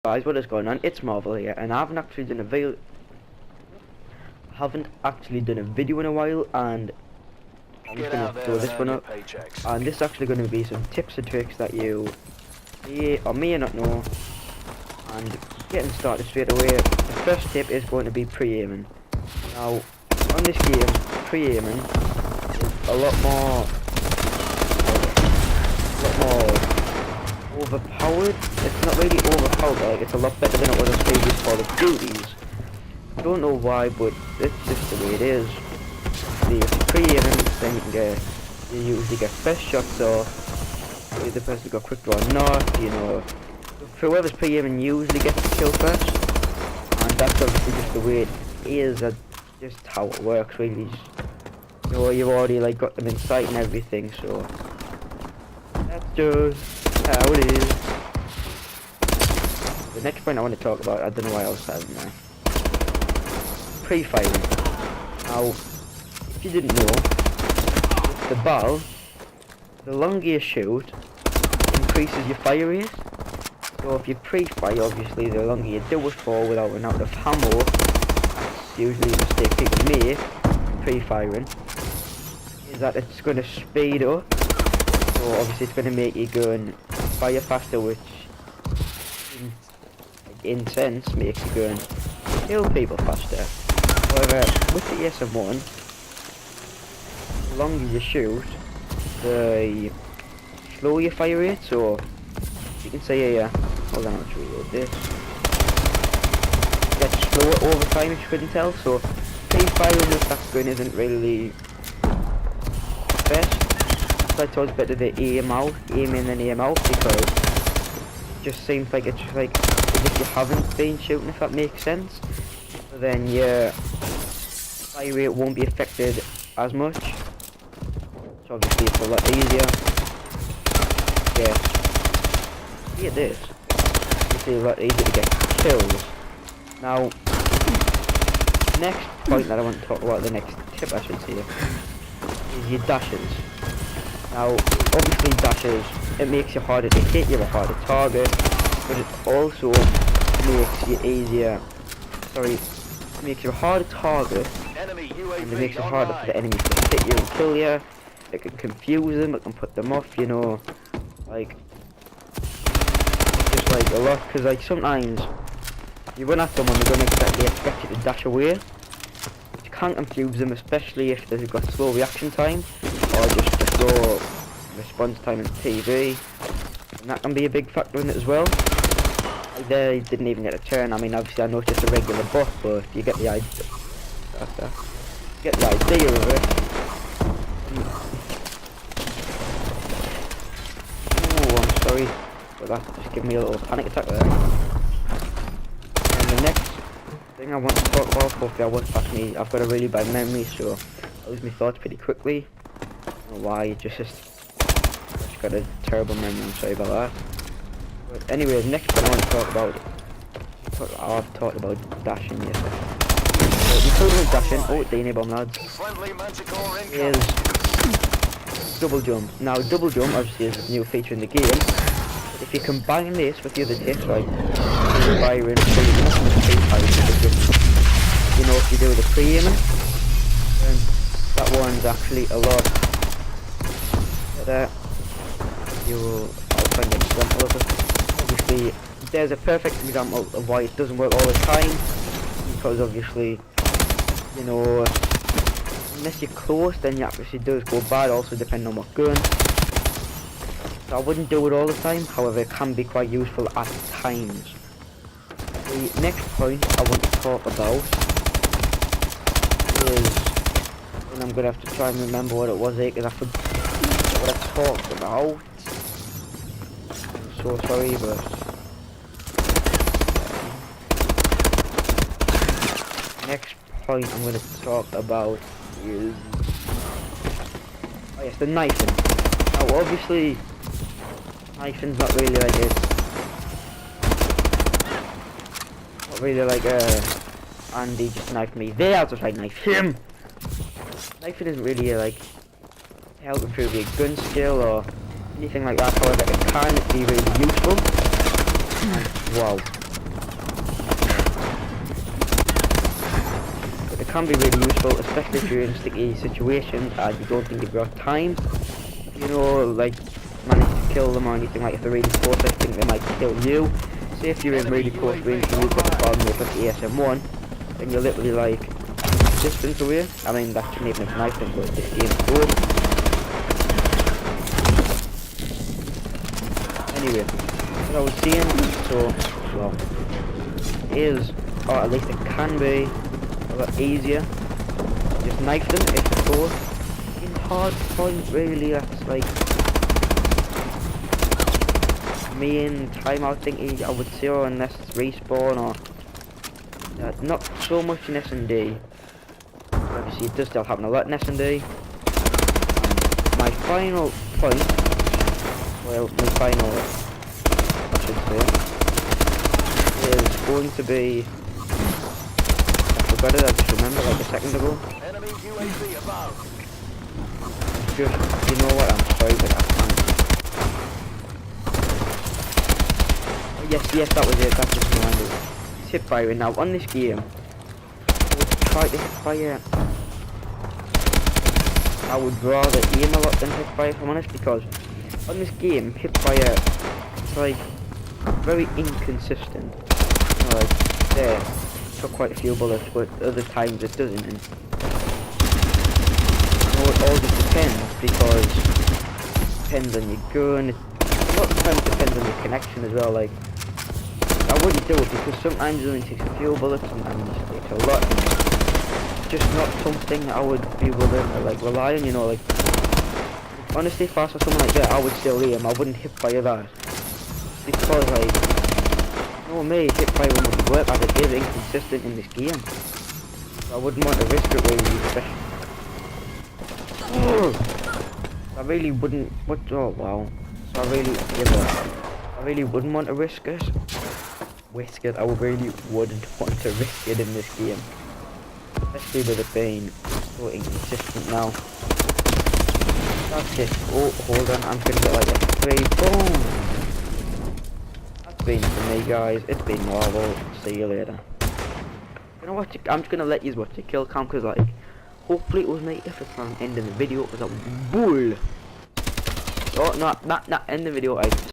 Guys, what is going on? It's Marvel here, and I haven't actually done a video in a while, and I'm just gonna throw this one up. And this is actually going to be some tips and tricks that you may or may not know. And getting started straight away, the first tip is going to be pre-aiming. Now, on this game, pre-aiming is a lot more overpowered. It's not really overpowered, like it's a lot better than it was on previous Call of Duties. Don't know why, but it's just the way it is. See, if you pre-aiming, then you usually get first shots off. The other person got quick draw or not, you know. Whoever's pre-aiming usually gets the kill first, and that's obviously just the way it is. That's just how it works, really. You know, you've already like got them in sight and everything, so that's just how it is. The next point I want to talk about, I don't know why I was saying there. Pre-firing. Now, if you didn't know, with the bow, the longer you shoot, increases your fire rate. So if you pre-fire, obviously, the longer you do it for without running out of ammo, that's usually a mistake people make, pre-firing, is that it's going to speed up. So obviously it's going to make you go and fire faster, which in sense makes you go and kill people faster. However, with the SM1, the longer you shoot, the slower your fire rate. So you can say, hold on, I'll reload this. It gets slower over time, if you couldn't tell. So pre-firing with that gun isn't really best. So I thought it's better to aim in and aim out, because it just seems like it's just like as if you haven't been shooting, if that makes sense. So then your fire rate won't be affected as much. So obviously it's a lot easier. Yeah, this. It's a lot easier to get kills. Now, next point that I want to talk about, the next tip I should say, is your dashes. Now, obviously dashes, it makes you harder to hit, you're a harder target, but it also makes you makes you a harder target, and it makes it harder for the enemies to hit you and kill you. It can confuse them, it can put them off, you know, like, just like a lot, because like sometimes you run at them and they're going to expect you to dash away, which can confuse them, especially if they've got slow reaction time, or just a slow response time in TV, and that can be a big factor in it as well. Like they didn't even get a turn. I mean, obviously I know it's just a regular buff, but if you get the idea, of it. Oh, I'm sorry, but that just gave me a little panic attack there. And the next thing I want to talk about, hopefully I won't pass me, I've got a really bad memory, so I lose my thoughts pretty quickly. I don't know why, just got a terrible memory, I'm sorry about that. But anyway, the next thing I want to talk about, I've talked about dashing, yes. So the total of dashing, DNA bomb lads, is double jump. Now double jump obviously is a new feature in the game, but if you combine this with the other tips like pre-firing, you know, if you do the pre-aiming, then that one's actually a lot better. I'll try and get an example of it. Obviously, there's a perfect example of why it doesn't work all the time, because obviously, you know, unless you're close, then your accuracy does go bad, also depending on what gun. So I wouldn't do it all the time, however it can be quite useful at times. The next point I want to talk about is, and I'm going to have to try and remember what it was here, because I forgot what I talked about. I'm so sorry, but next point I'm going to talk about is, oh yes, the knifing. Now obviously knifing's not really like Andy just knifed me there, I'll just like knife him. Knifing isn't really like help improve your gun skill or anything like that, however it can be really useful. And, wow, can be really useful, especially if you're in sticky situations and you don't think you've got time. You know, like manage to kill them or anything, like if they're really close, I think they might kill you. Say if you're in really close range and you've got a bomb with like the ASM-1, then you're literally like distance away. I mean, that shouldn't even have knifed them, but this game's cool. Anyway, what I was saying, so, well, is, or at least it can be, a lot easier. Just knife them if they're close. In hard point, really, that's like main timeout thingy, I would say, or unless it's respawn, or not so much in S&D. Obviously, it does still happen a lot in S&D. My final point, well, my final, I should say, is going to be, I forgot it, I just remembered like a second ago. Enemy UAV above. Just, you know what, I'm sorry, but I can't. Oh, yes, that was it, that's just remembered. It's hip firing. Now, on this game, I would try to hip fire. I would rather aim a lot than hip fire, if I'm honest, because on this game, hip fire, it's like very inconsistent. You know, like there, took quite a few bullets, but other times it doesn't. And you know, it all just depends, because it depends on your gun. A lot of times it depends on your connection as well. Like I wouldn't do it because sometimes it only takes a few bullets, sometimes it takes a lot. Just not something I would be willing to like rely on, you know, like honestly if I saw someone like that I would still aim, I wouldn't hip fire that. Because like, you know me, hip fire wouldn't work as it is inconsistent in this game. So I wouldn't want to risk it really, especially. I really wouldn't, oh wow. So I really wouldn't want to risk it. I really wouldn't want to risk it in this game. Especially with it being so inconsistent now. That's it. Oh, hold on, I'm gonna get like a 3. Boom! That's been for me, guys. It's been Marvel. See you later. You know what? I'm just gonna let you watch the kill cam, because like, hopefully it was me. If it's not ending the video, because that would be bull. Oh, no, not end the video.